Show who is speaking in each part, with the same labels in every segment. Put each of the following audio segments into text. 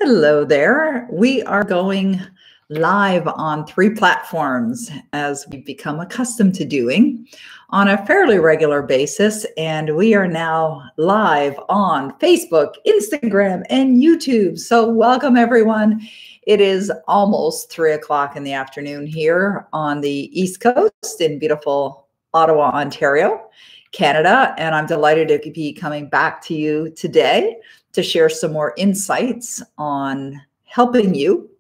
Speaker 1: Hello there. We are going live on 3 platforms as we've become accustomed to doing on a fairly regular basis. And we are now live on Facebook, Instagram, and YouTube. So welcome everyone. It is almost 3 o'clock in the afternoon here on the East Coast in beautiful Ottawa, Ontario, Canada. And I'm delighted to be coming back to you today to share some more insights on helping you,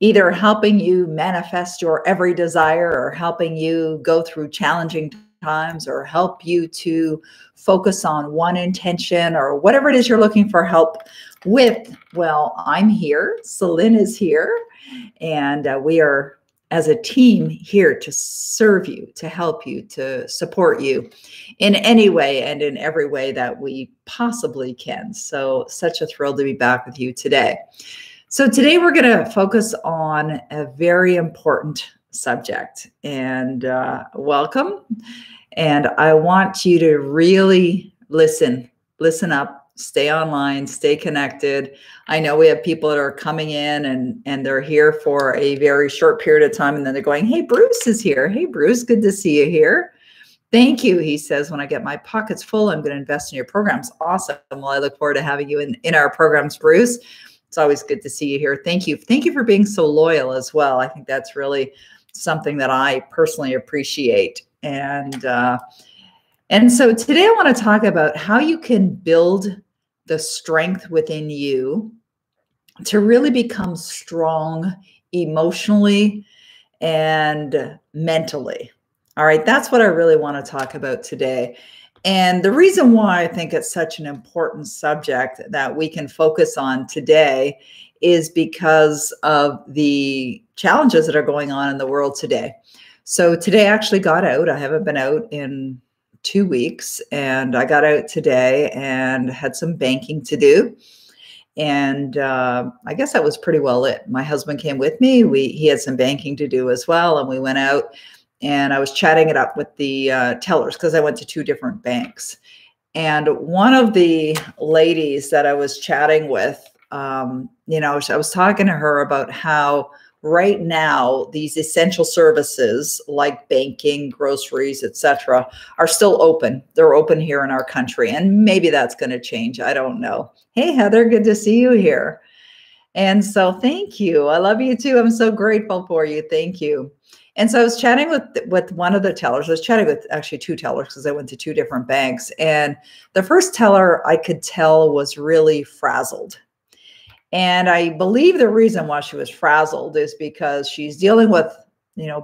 Speaker 1: either helping you manifest your every desire or helping you go through challenging times or help you to focus on one intention or whatever it is you're looking for help with. Well, I'm here, Celine is here, and we are as a team here to serve you, to help you, to support you in any way and in every way that we possibly can. So such a thrill to be back with you today. So today we're going to focus on a very important subject, and welcome. And I want you to really listen up, stay online, stay connected. I know we have people that are coming in and they're here for a very short period of time. And then they're going, hey, Bruce is here. Hey, Bruce, good to see you here. Thank you. He says, when I get my pockets full, I'm going to invest in your programs. Awesome. Well, I look forward to having you in our programs, Bruce. It's always good to see you here. Thank you. Thank you for being so loyal as well. I think that's really something that I personally appreciate. And so today I want to talk about how you can build the strength within you to really become strong emotionally and mentally. All right, that's what I really want to talk about today. And the reason why I think it's such an important subject that we can focus on today is because of the challenges that are going on in the world today. So today I actually got out. I haven't been out in 2 weeks, and I got out today and had some banking to do. And I guess that was pretty well lit. My husband came with me. He had some banking to do as well. And we went out and I was chatting it up with the tellers because I went to 2 different banks. And one of the ladies that I was chatting with, I was talking to her about how right now, these essential services like banking, groceries, etc., are still open. They're open here in our country, and maybe that's going to change. I don't know. Hey, Heather, good to see you here. And so thank you. I love you too. I'm so grateful for you. Thank you. And so I was chatting with one of the tellers. I was chatting with actually 2 tellers because I went to 2 different banks. And the first teller I could tell was really frazzled. And I believe the reason why she was frazzled is because she's dealing with,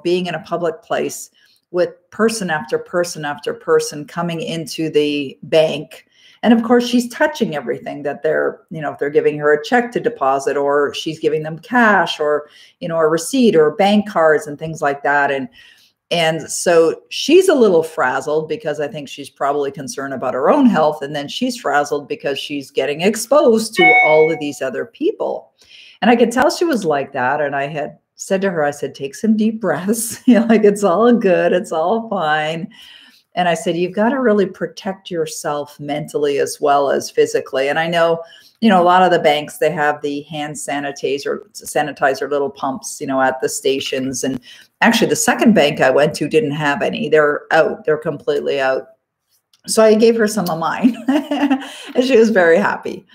Speaker 1: being in a public place with person after person after person coming into the bank. And of course, she's touching everything that they're, if they're giving her a check to deposit, or she's giving them cash, or, a receipt or bank cards and things like that. And so she's a little frazzled because I think she's probably concerned about her own health. And then she's frazzled because she's getting exposed to all of these other people. And I could tell she was like that. And I had said to her, I said, take some deep breaths. Like it's all good. It's all fine. And I said, you've got to really protect yourself mentally as well as physically. And I know, a lot of the banks, they have the hand sanitizer little pumps, at the stations. And actually the second bank I went to didn't have any. They're out. They're completely out. So I gave her some of mine and she was very happy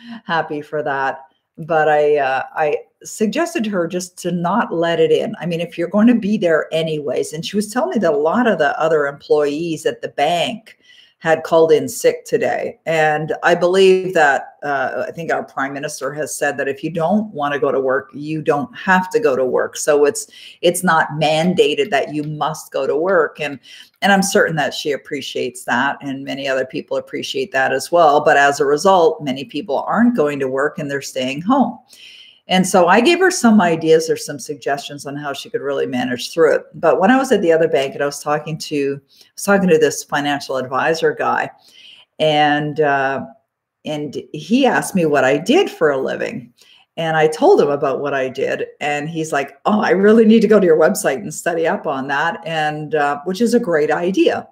Speaker 1: for that. But I suggested to her just to not let it in. I mean, if you're going to be there anyways, and she was telling me that a lot of the other employees at the bank had called in sick today. And I believe that, I think our prime minister has said that if you don't want to go to work, you don't have to go to work. So it's not mandated that you must go to work. And I'm certain that she appreciates that. And many other people appreciate that as well. But as a result, many people aren't going to work and they're staying home. And so I gave her some ideas or some suggestions on how she could really manage through it. But when I was at the other bank and I was talking to this financial advisor guy, and he asked me what I did for a living. And I told him about what I did. And he's like, oh, I really need to go to your website and study up on that. And which is a great idea.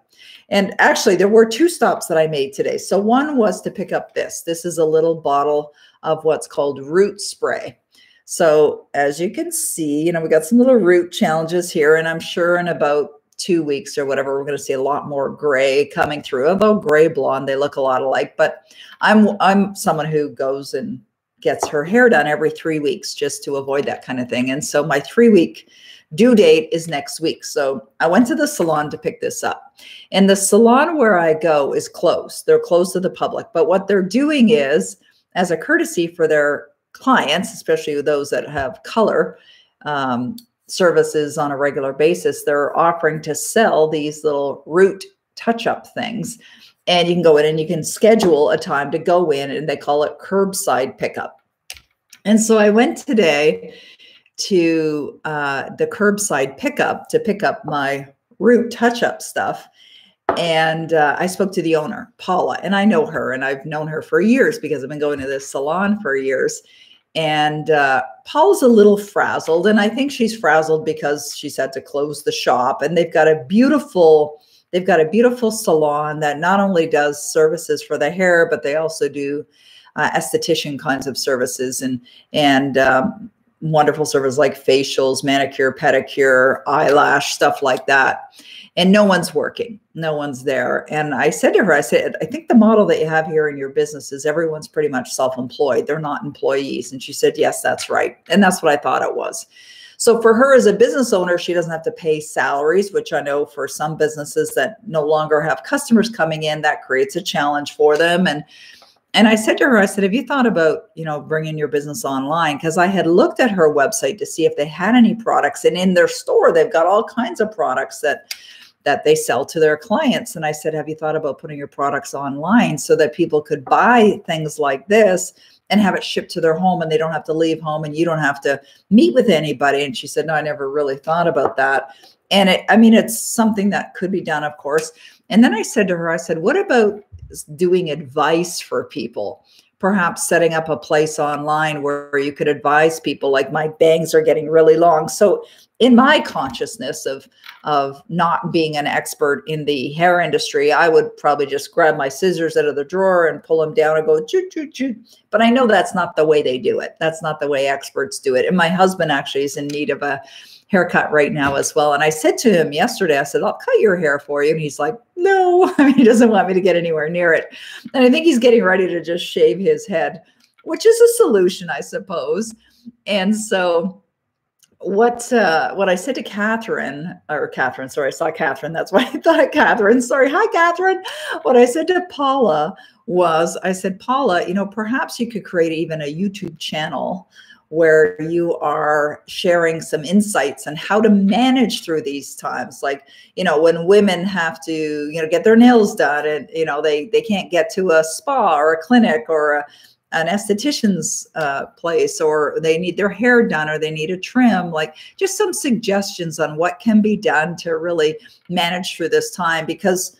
Speaker 1: And actually, there were 2 stops that I made today. So one was to pick up this. This is a little bottle of what's called root spray. So as you can see, we got some little root challenges here, and I'm sure in about 2 weeks or whatever, we're going to see a lot more gray coming through. Although gray blonde, they look a lot alike. But I'm someone who goes and gets her hair done every 3 weeks just to avoid that kind of thing. And so my 3-week due date is next week. So I went to the salon to pick this up. And the salon where I go is closed. They're closed to the public. But what they're doing is, as a courtesy for their clients, especially those that have color services on a regular basis, they're offering to sell these little root touch-up things. And you can go in and you can schedule a time to go in, and they call it curbside pickup. And so I went today to the curbside pickup to pick up my root touch-up stuff. And I spoke to the owner, Paula, and I know her, and I've known her for years because I've been going to this salon for years. And Paula's a little frazzled, and I think she's frazzled because she's had to close the shop. And they've got a beautiful salon that not only does services for the hair, but they also do esthetician kinds of services and wonderful services like facials, manicure, pedicure, eyelash, stuff like that. And no one's working. No one's there. And I said to her, I said, I think the model that you have here in your business is everyone's pretty much self-employed. They're not employees. And she said, yes, that's right. And that's what I thought it was. So for her as a business owner, she doesn't have to pay salaries, which I know for some businesses that no longer have customers coming in, that creates a challenge for them. And I said to her, I said, have you thought about, bringing your business online? Because I had looked at her website to see if they had any products. And in their store, they've got all kinds of products that they sell to their clients. And I said, have you thought about putting your products online so that people could buy things like this and have it shipped to their home, and they don't have to leave home and you don't have to meet with anybody? And she said, no, I never really thought about that. And it's something that could be done, of course. And then I said to her, I said, what about doing advice for people? Perhaps setting up a place online where you could advise people, like, my bangs are getting really long. So in my consciousness of not being an expert in the hair industry, I would probably just grab my scissors out of the drawer and pull them down and go choo, choo, choo. But I know that's not the way they do it. That's not the way experts do it. And my husband actually is in need of a haircut right now as well. And I said to him yesterday, I said, I'll cut your hair for you. And he's like, no, he doesn't want me to get anywhere near it. And I think he's getting ready to just shave his head, which is a solution, I suppose. And so what I said to Catherine, sorry, I saw Catherine. That's why I thought Catherine. Sorry. Hi, Catherine. What I said to Paula was, I said, Paula, perhaps you could create even a YouTube channel where you are sharing some insights on how to manage through these times. Like, when women have to, get their nails done and, they can't get to a spa or a clinic or an esthetician's place, or they need their hair done, or they need a trim, like just some suggestions on what can be done to really manage through this time. Because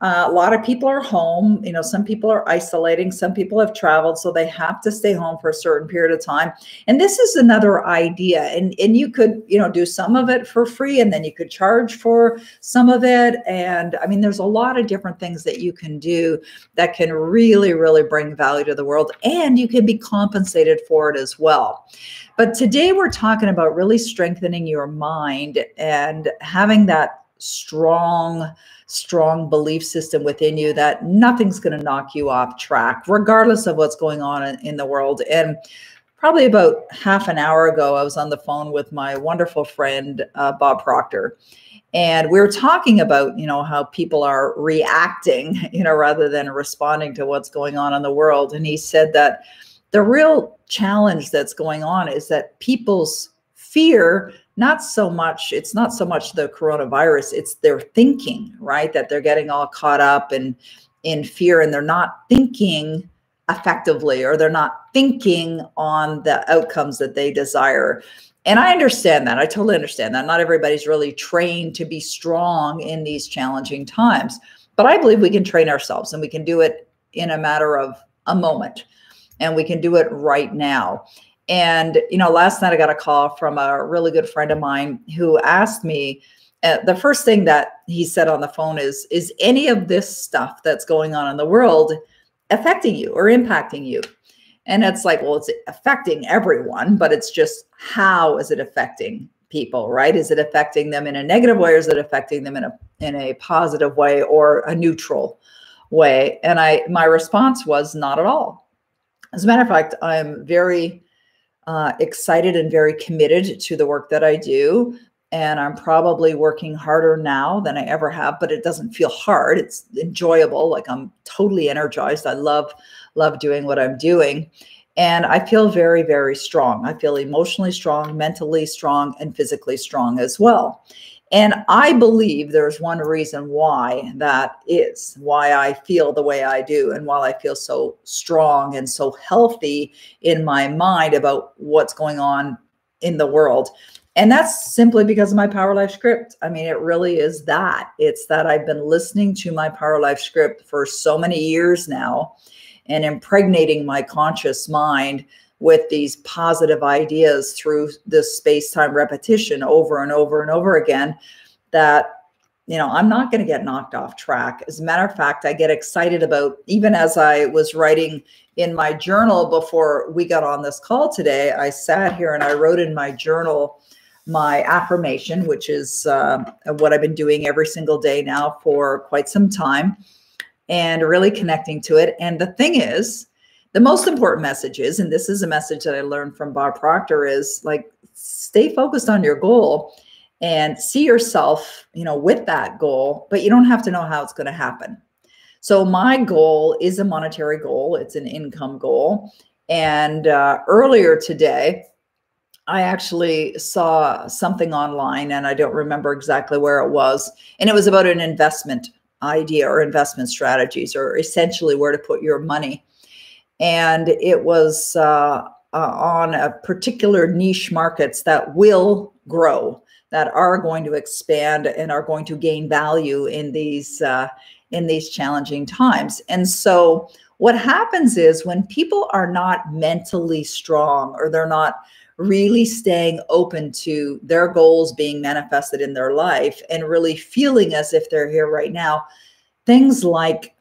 Speaker 1: a lot of people are home, some people are isolating, some people have traveled, so they have to stay home for a certain period of time. And this is another idea. And you could, do some of it for free, and then you could charge for some of it. And I mean, there's a lot of different things that you can do that can really, really bring value to the world, and you can be compensated for it as well. But today we're talking about really strengthening your mind and having that strong belief system within you that nothing's going to knock you off track, regardless of what's going on in the world. And probably about half an hour ago, I was on the phone with my wonderful friend, Bob Proctor. And we were talking about, how people are reacting, rather than responding to what's going on in the world. And he said that the real challenge that's going on is that people's fear, it's not so much the coronavirus, it's their thinking, right? That they're getting all caught up in fear, and they're not thinking effectively, or they're not thinking on the outcomes that they desire. And I understand that. I totally understand that. Not everybody's really trained to be strong in these challenging times, but I believe we can train ourselves, and we can do it in a matter of a moment, and we can do it right now. And, last night I got a call from a really good friend of mine who asked me, the first thing that he said on the phone is any of this stuff that's going on in the world affecting you or impacting you? And it's like, well, it's affecting everyone, but it's just, how is it affecting people, right? Is it affecting them in a negative way, or is it affecting them in a positive way, or a neutral way? And my response was, not at all. As a matter of fact, I'm very excited and very committed to the work that I do. And I'm probably working harder now than I ever have, but it doesn't feel hard. It's enjoyable. Like, I'm totally energized. I love doing what I'm doing. And I feel very, very strong. I feel emotionally strong, mentally strong, and physically strong as well. And I believe there's one reason why that is, why I feel the way I do, and why I feel so strong and so healthy in my mind about what's going on in the world. And that's simply because of my Power Life script. I mean, it really is that. It's that I've been listening to my Power Life script for so many years now, and impregnating my conscious mind with these positive ideas through this space-time repetition over and over and over again, that, I'm not going to get knocked off track. As a matter of fact, I get excited about, even as I was writing in my journal before we got on this call today, I sat here and I wrote in my journal my affirmation, which is what I've been doing every single day now for quite some time, and really connecting to it. And the thing is, the most important message is, and this is a message that I learned from Bob Proctor, is like, stay focused on your goal and see yourself, with that goal, but you don't have to know how it's going to happen. So my goal is a monetary goal. It's an income goal. And earlier today, I actually saw something online, and I don't remember exactly where it was. And it was about an investment idea or investment strategies, or essentially where to put your money. And it was on a particular niche markets that will grow, that are going to expand and are going to gain value in these challenging times. And so what happens is, when people are not mentally strong, or they're not really staying open to their goals being manifested in their life, and really feeling as if they're here right now, things like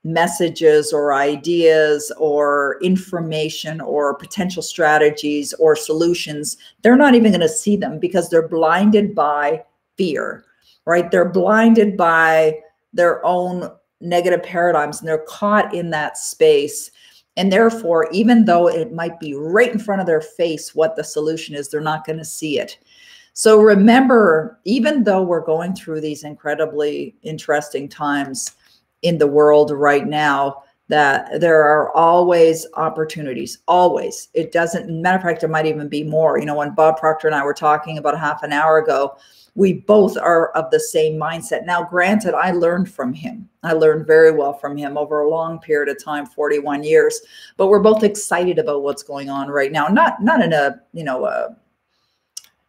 Speaker 1: messages or ideas or information or potential strategies or solutions, they're not even going to see them, because they're blinded by fear, right? They're blinded by their own negative paradigms, and they're caught in that space. And therefore, even though it might be right in front of their face what the solution is, they're not going to see it. So remember, even though we're going through these incredibly interesting times in the world right now, that there are always opportunities, always. It doesn't, matter of fact, there might even be more. When Bob Proctor and I were talking about half an hour ago, we both are of the same mindset. Now, granted, I learned from him. I learned very well from him over a long period of time, 41 years, but we're both excited about what's going on right now. Not in a,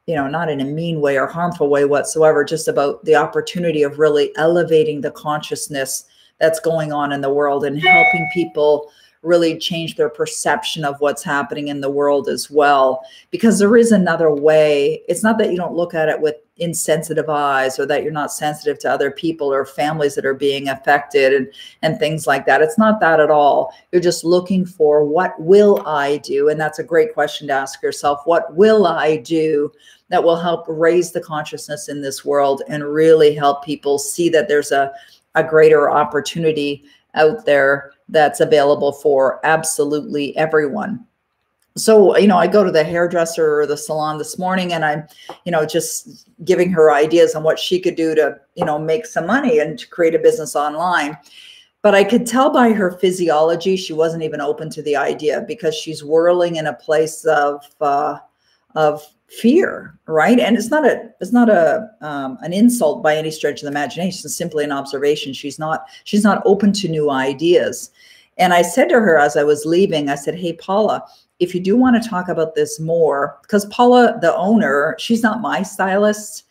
Speaker 1: not in a mean way or harmful way whatsoever, just about the opportunity of really elevating the consciousness that's going on in the world, and helping people really change their perception of what's happening in the world as well. Because there is another way. It's not that you don't look at it with insensitive eyes, or that you're not sensitive to other people or families that are being affected and things like that. It's not that at all. You're just looking for, what will I do? And that's a great question to ask yourself. What will I do that will help raise the consciousness in this world, and really help people see that there's a greater opportunity out there that's available for absolutely everyone. So, I go to the hairdresser or the salon this morning, and I'm, just giving her ideas on what she could do to, make some money and to create a business online. But I could tell by her physiology, she wasn't even open to the idea, because she's whirling in a place of fear, right? And it's not an insult by any stretch of the imagination. It's simply an observation. She's not open to new ideas. And I said to her as I was leaving, I said, hey, Paula, if you do want to talk about this more, because Paula, the owner, she's not my stylist,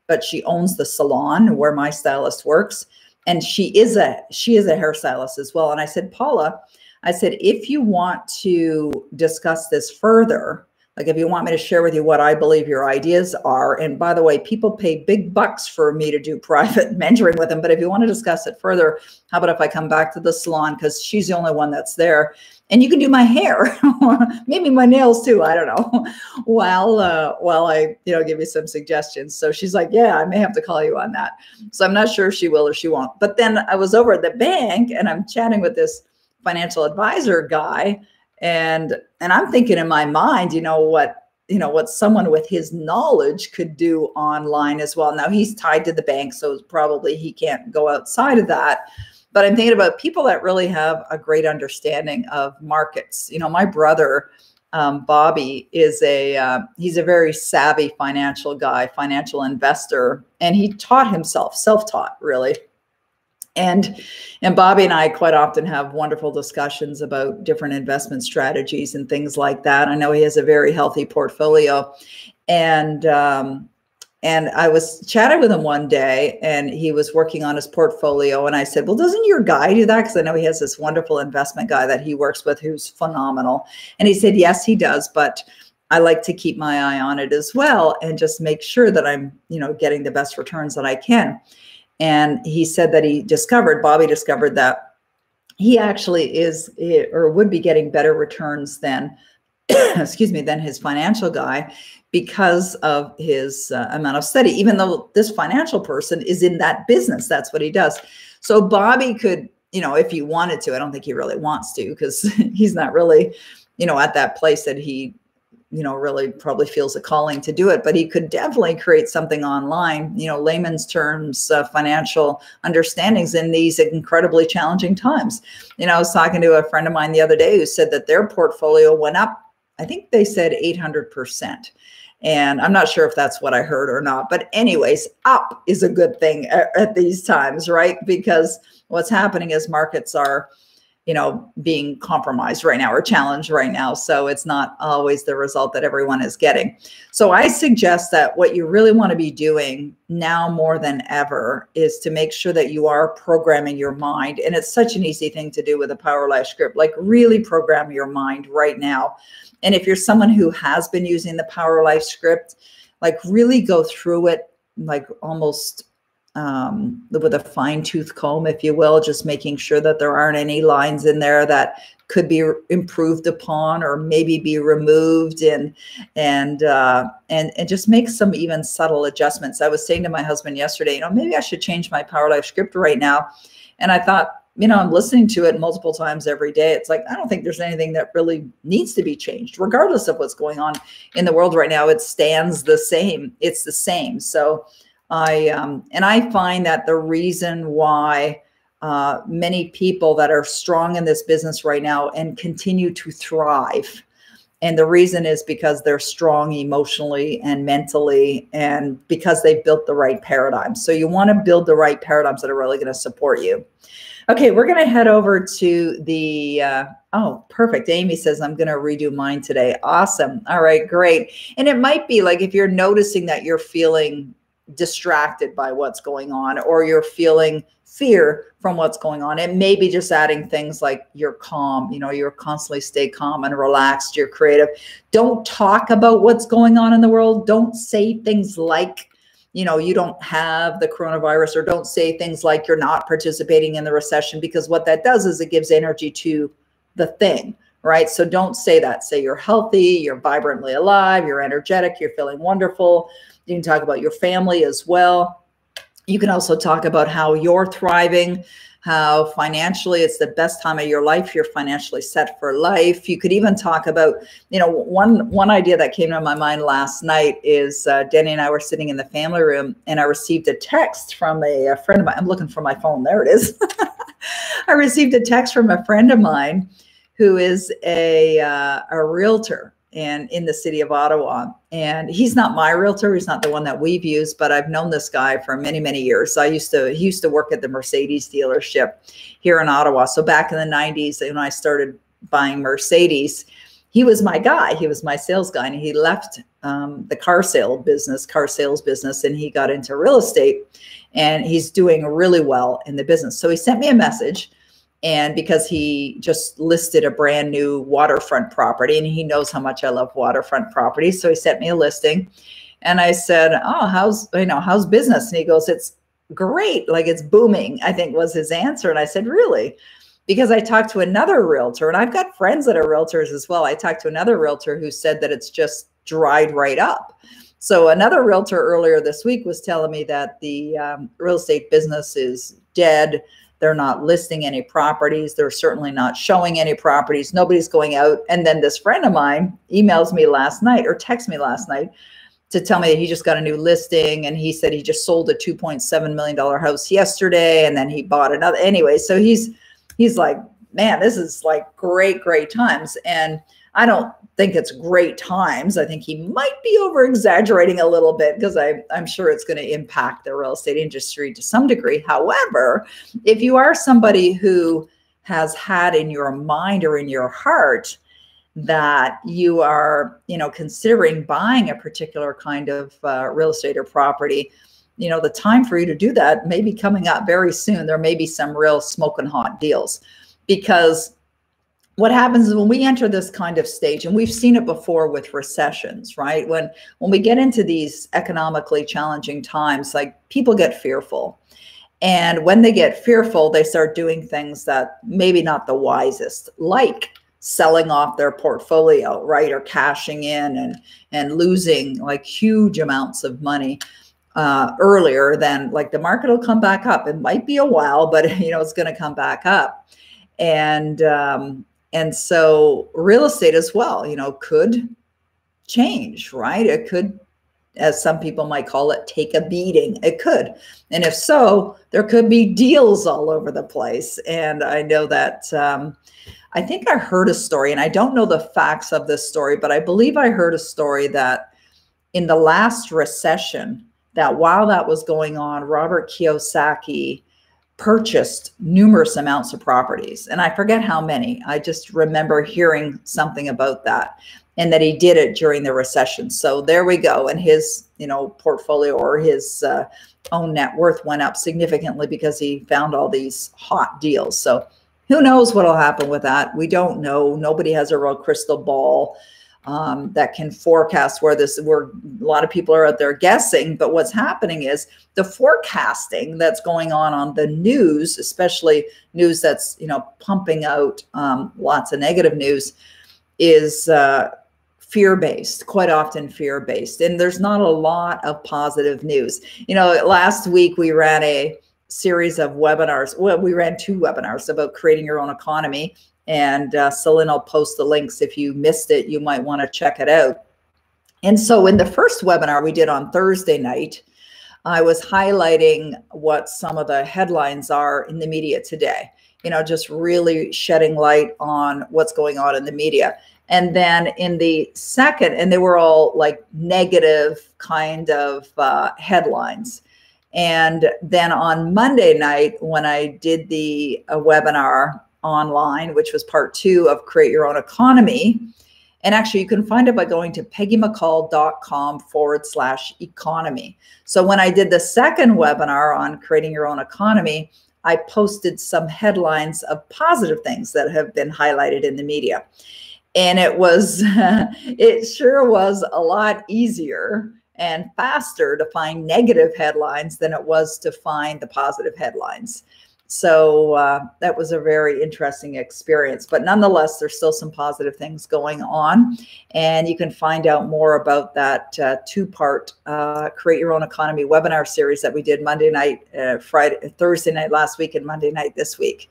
Speaker 1: but she owns the salon where my stylist works. And she is a hairstylist as well. And I said, Paula, I said, if you want to discuss this further, like if you want me to share with you what I believe your ideas are, and by the way, people pay big bucks for me to do private mentoring with them, but if you want to discuss it further, how about if I come back to the salon, because she's the only one that's there, and you can do my hair, maybe my nails too. I don't know. While I, give you some suggestions. So she's like, yeah, I may have to call you on that. So I'm not sure if she will or she won't. But then I was over at the bank and I'm chatting with this financial advisor guy, and I'm thinking in my mind, what someone with his knowledge could do online as well. Now he's tied to the bank, so probably he can't go outside of that. But I'm thinking about people that really have a great understanding of markets. My brother, Bobby, he's a very savvy financial guy, financial investor, and he taught himself, self-taught really. And Bobby and I quite often have wonderful discussions about different investment strategies and things like that. I know he has a very healthy portfolio, and I was chatting with him one day, and he was working on his portfolio. And I said, well, doesn't your guy do that? Because I know he has this wonderful investment guy that he works with who's phenomenal. And he said, yes, he does. But I like to keep my eye on it as well and just make sure that I'm, getting the best returns that I can. And he said that Bobby discovered that he actually is, or would be getting better returns than, than his financial guy, because of his amount of study, even though this financial person is in that business. That's what he does. So Bobby could, if he wanted to, I don't think he really wants to, because he's not really, at that place that he, really probably feels a calling to do it, but he could definitely create something online, layman's terms, financial understandings in these incredibly challenging times. I was talking to a friend of mine the other day who said that their portfolio went up, I think they said 800%. And I'm not sure if that's what I heard or not, but anyways, up is a good thing at these times, right? Because what's happening is markets are, being compromised right now or challenged right now. So it's not always the result that everyone is getting. So I suggest that what you really want to be doing now more than ever is to make sure that you are programming your mind. And it's such an easy thing to do with a Power Life script, like really program your mind right now. And if you're someone who has been using the Power Life script, like really go through it, like almost with a fine-tooth comb, if you will, just making sure that there aren't any lines in there that could be improved upon or maybe be removed, and just make some even subtle adjustments. I was saying to my husband yesterday, maybe I should change my Power Life script right now. And I thought, I'm listening to it multiple times every day. It's like, I don't think there's anything that really needs to be changed, regardless of what's going on in the world right now. It stands the same. It's the same. So I find that the reason why many people that are strong in this business right now and continue to thrive, and the reason is because they're strong emotionally and mentally, and because they've built the right paradigms. So you want to build the right paradigms that are really going to support you. Okay, we're going to head over to the, oh, perfect. Amy says, I'm going to redo mine today. Awesome. All right, great. And it might be like, if you're noticing that you're feeling distracted by what's going on, or you're feeling fear from what's going on, it may be just adding things like you're calm, you're constantly stay calm and relaxed, you're creative. Don't talk about what's going on in the world. Don't say things like, you don't have the coronavirus, or don't say things like you're not participating in the recession, because what that does is it gives energy to the thing, right? So don't say that. Say you're healthy, you're vibrantly alive, you're energetic, you're feeling wonderful. You can talk about your family as well. You can also talk about how you're thriving, how financially it's the best time of your life. You're financially set for life. You could even talk about, one idea that came to my mind last night is Denny and I were sitting in the family room, and I received a text from a friend of mine. I'm looking for my phone. There it is. I received a text from a friend of mine who is a realtor and in the city of Ottawa. And he's not my realtor. He's not the one that we've used, but I've known this guy for many, many years. He used to work at the Mercedes dealership here in Ottawa. So back in the 90s, when I started buying Mercedes, he was my guy. He was my sales guy. And he left the car sales business, and he got into real estate, and he's doing really well in the business. So he sent me a message. And because he just listed a brand new waterfront property, and he knows how much I love waterfront properties. So he sent me a listing, and I said, oh, how's business? And he goes, it's great. Like, it's booming, I think was his answer. And I said, really? because I talked to another realtor, and I've got friends that are realtors as well. I talked to another realtor who said that it's just dried right up. So another realtor earlier this week was telling me that the real estate business is dead. They're not listing any properties. They're certainly not showing any properties. Nobody's going out. And then this friend of mine emails me last night or texts me last night to tell me that he just got a new listing. And he said he just sold a $2.7 million house yesterday. And then he bought another. Anyway, so he's like, man, this is like great times. And I don't think it's great times. I think he might be over exaggerating a little bit, because I'm sure it's going to impact the real estate industry to some degree. However, if you are somebody who has had in your mind or in your heart that you are, considering buying a particular kind of real estate or property, the time for you to do that may be coming up very soon. There may be some real smoking hot deals, because what happens is when we enter this kind of stage, and we've seen it before with recessions, right? When we get into these economically challenging times, like, people get fearful. And when they get fearful, they start doing things that maybe not the wisest, like selling off their portfolio, right? Or cashing in and losing like huge amounts of money earlier than, like, the market will come back up. It might be a while, but it's going to come back up. And so real estate as well, could change, right? It could, as some people might call it, take a beating. It could. And if so, there could be deals all over the place. And I know that, I think I heard a story, and I don't know the facts of this story, but I believe I heard a story that in the last recession, that while that was going on, Robert Kiyosaki purchased numerous amounts of properties. And I forget how many. I just remember hearing something about that, and that he did it during the recession. So there we go. And his, portfolio or his own net worth went up significantly because he found all these hot deals. So who knows what'll happen with that? We don't know. Nobody has a real crystal ball that can forecast where a lot of people are out there guessing. But what's happening is the forecasting that's going on the news, especially news that's, pumping out lots of negative news, is fear-based, quite often fear-based. And there's not a lot of positive news. Last week we ran a series of webinars. Well, we ran 2 webinars about creating your own economy. And Celine will post the links. If you missed it, you might want to check it out. And so in the first webinar we did on Thursday night, I was highlighting what some of the headlines are in the media today, just really shedding light on what's going on in the media. And then in the second, and they were all like negative kind of headlines. And then on Monday night, when I did the webinar online, which was part 2 of Create Your Own Economy. And actually, you can find it by going to peggymccall.com/economy. So when I did the second webinar on creating your own economy, I posted some headlines of positive things that have been highlighted in the media. And it sure was a lot easier and faster to find negative headlines than it was to find the positive headlines. So that was a very interesting experience. But nonetheless, there's still some positive things going on. And you can find out more about that 2-part Create Your Own Economy webinar series that we did Monday night, Thursday night last week, and Monday night this week.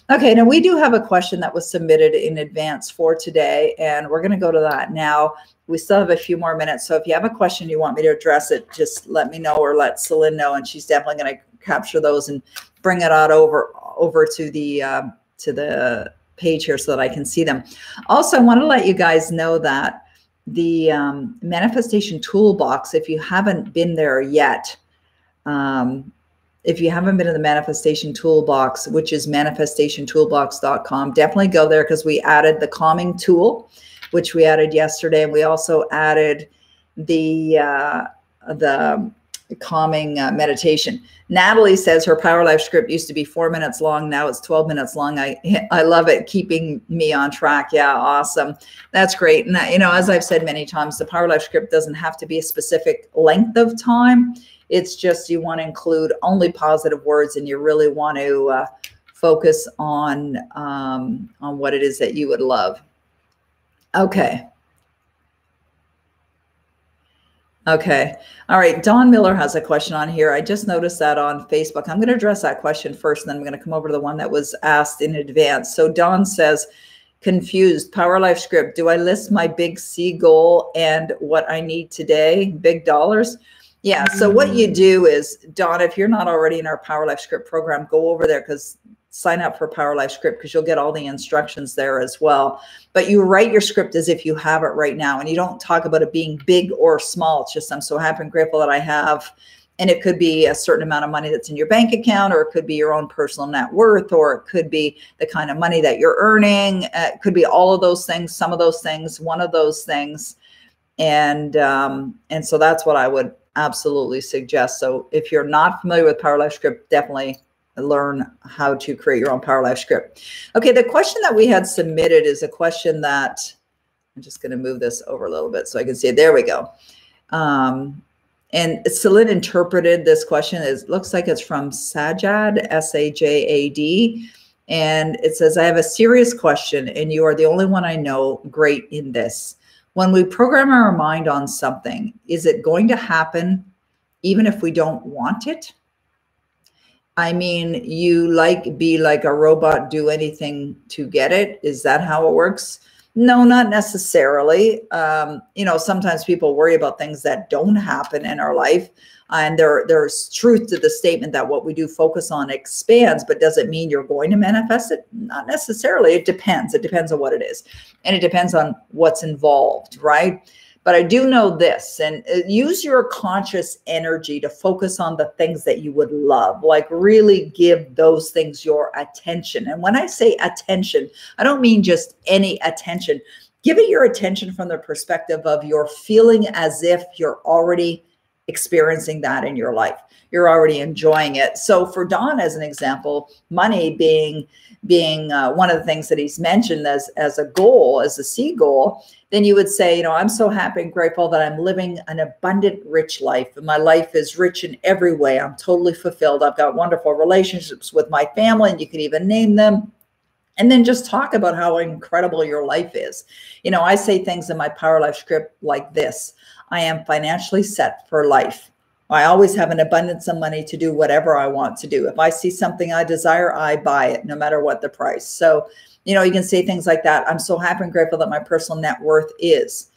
Speaker 1: Okay, now we do have a question that was submitted in advance for today, and we're going to go to that now. We still have a few more minutes. So if you have a question you want me to address it, just let me know, or let Celine know, and she's definitely going to capture those and bring it on over to the page here so that I can see them. Also, I want to let you guys know that the manifestation toolbox, if you haven't been there yet, if you haven't been in the manifestation toolbox, which is manifestationtoolbox.com, definitely go there, because we added the calming tool, which we added yesterday. And we also added the calming meditation. Natalie says her Power Life script used to be 4 minutes long. Now it's 12 minutes long. I love it, keeping me on track. Yeah, awesome. That's great. And as I've said many times, the Power Life script doesn't have to be a specific length of time. It's just you want to include only positive words, and you really want to focus on what it is that you would love. Okay. Okay. All right. Don Miller has a question on here. I just noticed that on Facebook. I'm going to address that question first, and then I'm going to come over to the one that was asked in advance. So Don says, confused, Power Life script. Do I list my big C goal and what I need today? Big dollars? Yeah. So what you do is, Don, if you're not already in our Power Life script program, go over there, because sign up for Power Life script, because you'll get all the instructions there as well. But you write your script as if you have it right now, and you don't talk about it being big or small. It's just, I'm so happy and grateful that I have, and it could be a certain amount of money that's in your bank account, or it could be your own personal net worth, or it could be the kind of money that you're earning. It could be all of those things, some of those things, one of those things. And so that's what I would absolutely suggest. So if you're not familiar with Power Life script, definitely learn how to create your own Power Life script. Okay, the question that we had submitted is a question that, I'm just going to move this over a little bit so I can see it. There we go. And Celine interpreted this question. It looks like it's from Sajad, S-A-J-A-D. And it says, I have a serious question, and you are the only one I know great in this. When we program our mind on something, is it going to happen even if we don't want it? I mean, you be like a robot, do anything to get it. Is that how it works? No, not necessarily. You know, sometimes people worry about things that don't happen in our life. And there's truth to the statement that what we do focus on expands, but does it mean you're going to manifest it? Not necessarily. It depends. It depends on what it is. And it depends on what's involved, right? But I do know this, and use your conscious energy to focus on the things that you would love, like really give those things your attention. And when I say attention, I don't mean just any attention. Give it your attention from the perspective of you're feeling as if you're already experiencing that in your life. You're already enjoying it. So for Don, as an example, money being one of the things that he's mentioned as a goal, as a C goal, then you would say, you know, I'm so happy and grateful that I'm living an abundant, rich life. And my life is rich in every way. I'm totally fulfilled. I've got wonderful relationships with my family, and you can even name them. And then just talk about how incredible your life is. You know, I say things in my Power Life script like this. I am financially set for life. I always have an abundance of money to do whatever I want to do. If I see something I desire, I buy it, no matter what the price. So, you know, you can say things like that. I'm so happy and grateful that my personal net worth is.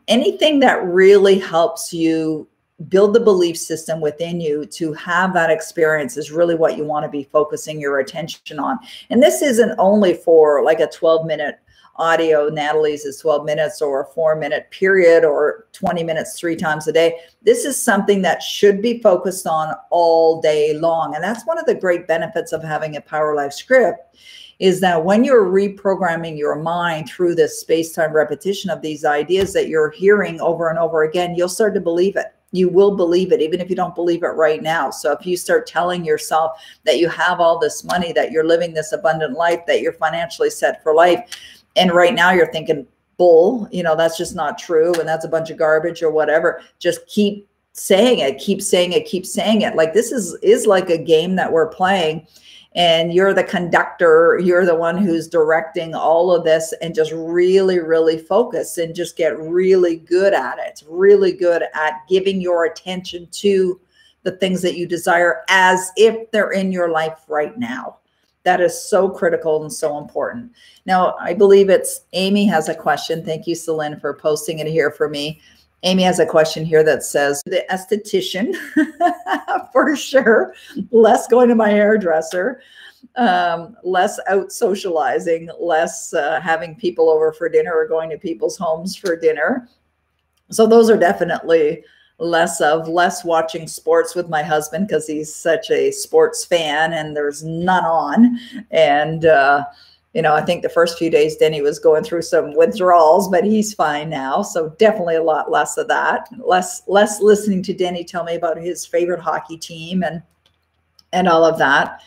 Speaker 1: Anything that really helps you build the belief system within you to have that experience is really what you want to be focusing your attention on. And this isn't only for like a 12-minute audio. Natalie's is 12 minutes or a 4-minute period or 20 minutes 3 times a day. This is something that should be focused on all day long. And that's one of the great benefits of having a Power Life script, is that when you're reprogramming your mind through this space-time repetition of these ideas that you're hearing over and over again, you'll start to believe it. You will believe it, even if you don't believe it right now. So if you start telling yourself that you have all this money, that you're living this abundant life, that you're financially set for life, and right now you're thinking, bull, you know, that's just not true, and that's a bunch of garbage or whatever, just keep saying it, keep saying it, keep saying it. Like this is like a game that we're playing, and you're the conductor, you're the one who's directing all of this, and just really, really focus and just get really good at it, really good at giving your attention to the things that you desire as if they're in your life right now. That is so critical and so important. Now, I believe it's Amy has a question. Thank you, Celine, for posting it here for me. Amy has a question here that says, the esthetician, for sure, less going to my hairdresser, less out socializing, less having people over for dinner or going to people's homes for dinner. So those are definitely less watching sports with my husband, because he's such a sports fan and there's none on. And, you know, I think the first few days, Denny was going through some withdrawals, but he's fine now. So definitely a lot less of that, less listening to Denny tell me about his favorite hockey team and all of that,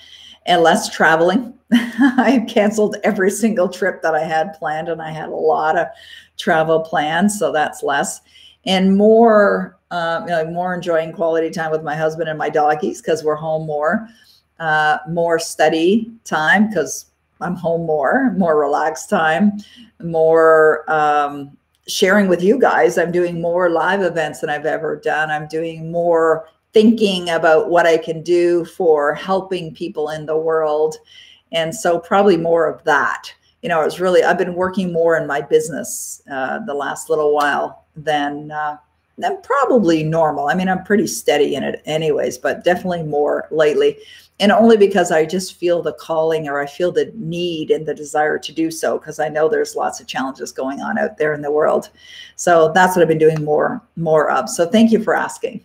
Speaker 1: and less traveling. I canceled every single trip that I had planned, and I had a lot of travel plans. So that's less, and more, you know, more enjoying quality time with my husband and my doggies, because we're home more. more study time because I'm home more relaxed time, more sharing with you guys. I'm doing more live events than I've ever done. I'm doing more thinking about what I can do for helping people in the world. And so probably more of that. You know, I've been working more in my business the last little while than probably normal. I mean, I'm pretty steady in it anyways, but definitely more lately. And only because I just feel the calling, or I feel the need and the desire to do so, because I know there's lots of challenges going on out there in the world. So that's what I've been doing more of. So thank you for asking.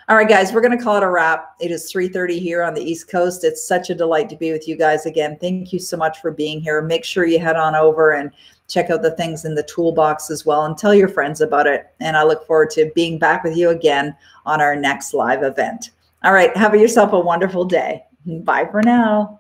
Speaker 1: All right, guys, we're going to call it a wrap. It is 3:30 here on the East Coast. It's such a delight to be with you guys again. Thank you so much for being here. Make sure you head on over and check out the things in the toolbox as well, and tell your friends about it. And I look forward to being back with you again on our next live event. All right, have yourself a wonderful day. Bye for now.